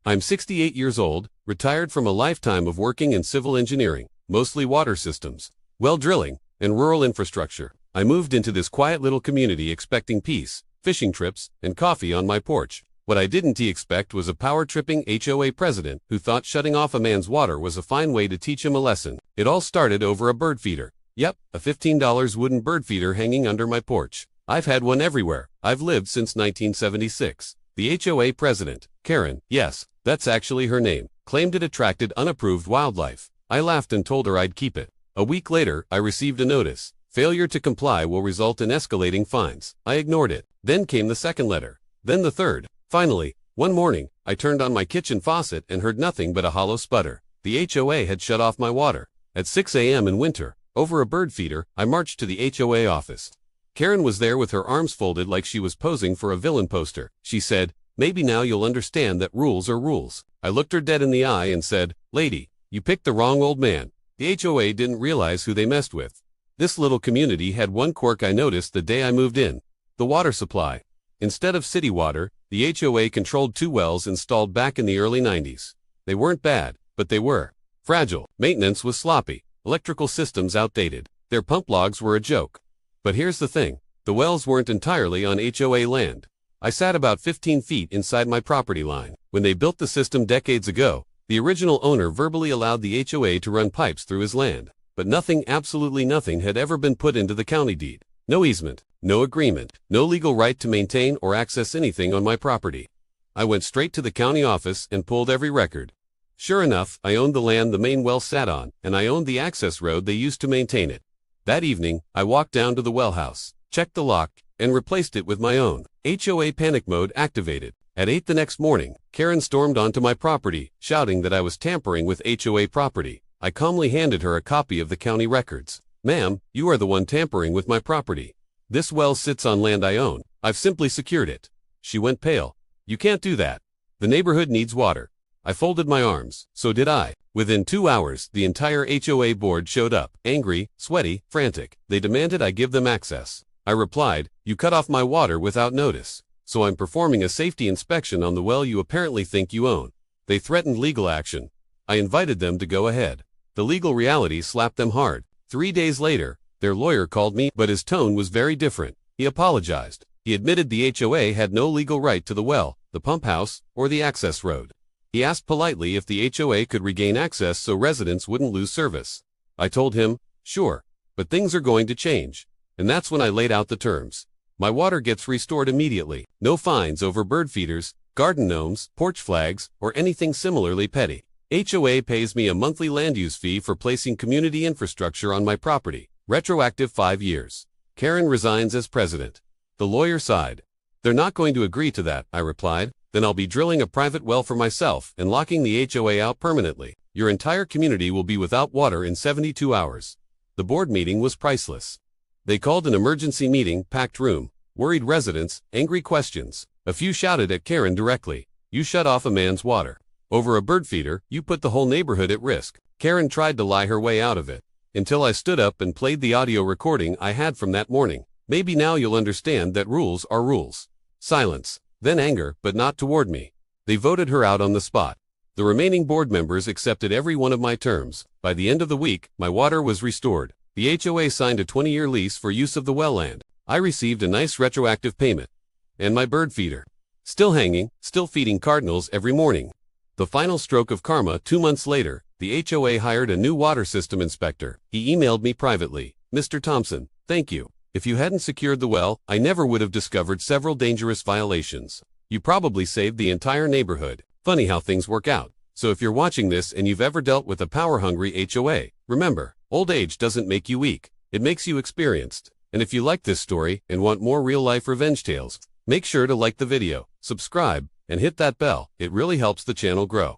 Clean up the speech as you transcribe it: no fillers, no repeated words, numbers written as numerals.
I'm 68 years old, retired from a lifetime of working in civil engineering, mostly water systems, well drilling, and rural infrastructure. I moved into this quiet little community expecting peace, fishing trips, and coffee on my porch. What I didn't expect was a power-tripping HOA president who thought shutting off a man's water was a fine way to teach him a lesson. It all started over a bird feeder. Yep, a $15 wooden bird feeder hanging under my porch. I've had one everywhere. I've lived since 1976. The HOA president, Karen, yes, that's actually her name, claimed it attracted unapproved wildlife. I laughed and told her I'd keep it. A week later, I received a notice. Failure to comply will result in escalating fines. I ignored it. Then came the second letter. Then the third. Finally, one morning, I turned on my kitchen faucet and heard nothing but a hollow sputter. The HOA had shut off my water. At 6 a.m. in winter, over a bird feeder, I marched to the HOA office. Karen was there with her arms folded like she was posing for a villain poster. She said, "Maybe now you'll understand that rules are rules." I looked her dead in the eye and said, "Lady, you picked the wrong old man." The HOA didn't realize who they messed with. This little community had one quirk I noticed the day I moved in: the water supply. Instead of city water, the HOA controlled 2 wells installed back in the early 90s. They weren't bad, but they were fragile. Maintenance was sloppy, electrical systems outdated. Their pump logs were a joke. But here's the thing: the wells weren't entirely on HOA land. I sat about 15 feet inside my property line. When they built the system decades ago, the original owner verbally allowed the HOA to run pipes through his land. But nothing, absolutely nothing, had ever been put into the county deed. No easement, no agreement, no legal right to maintain or access anything on my property. I went straight to the county office and pulled every record. Sure enough, I owned the land the main well sat on, and I owned the access road they used to maintain it. That evening, I walked down to the well house, checked the lock, and replaced it with my own. HOA panic mode activated. At 8 the next morning, Karen stormed onto my property, shouting that I was tampering with HOA property. I calmly handed her a copy of the county records. "Ma'am, you are the one tampering with my property. This well sits on land I own. I've simply secured it." She went pale. "You can't do that. The neighborhood needs water." I folded my arms. So did I. Within 2 hours, the entire HOA board showed up, angry, sweaty, frantic. They demanded I give them access. I replied, "You cut off my water without notice, so I'm performing a safety inspection on the well you apparently think you own." They threatened legal action. I invited them to go ahead. The legal reality slapped them hard. 3 days later, their lawyer called me, but his tone was very different. He apologized. He admitted the HOA had no legal right to the well, the pump house, or the access road. He asked politely if the HOA could regain access so residents wouldn't lose service. I told him, "Sure, but things are going to change." And that's when I laid out the terms. My water gets restored immediately. No fines over bird feeders, garden gnomes, porch flags, or anything similarly petty. HOA pays me a monthly land use fee for placing community infrastructure on my property, retroactive 5 years. Karen resigns as president. The lawyer sighed. "They're not going to agree to that," I replied. "Then I'll be drilling a private well for myself and locking the HOA out permanently. Your entire community will be without water in 72 hours. The board meeting was priceless. They called an emergency meeting, packed room, worried residents, angry questions. A few shouted at Karen directly, "You shut off a man's water. Over a bird feeder, you put the whole neighborhood at risk." Karen tried to lie her way out of it, until I stood up and played the audio recording I had from that morning. "Maybe now you'll understand that rules are rules." Silence. Then anger, but not toward me. They voted her out on the spot. The remaining board members accepted every one of my terms. By the end of the week, my water was restored. The HOA signed a 20-year lease for use of the well land. I received a nice retroactive payment. And my bird feeder. Still hanging, still feeding cardinals every morning. The final stroke of karma: 2 months later, the HOA hired a new water system inspector. He emailed me privately, "Mr. Thompson, thank you. If you hadn't secured the well, I never would have discovered several dangerous violations. You probably saved the entire neighborhood." Funny how things work out. So if you're watching this and you've ever dealt with a power-hungry HOA, remember, old age doesn't make you weak. It makes you experienced. And if you like this story and want more real-life revenge tales, make sure to like the video, subscribe, and hit that bell. It really helps the channel grow.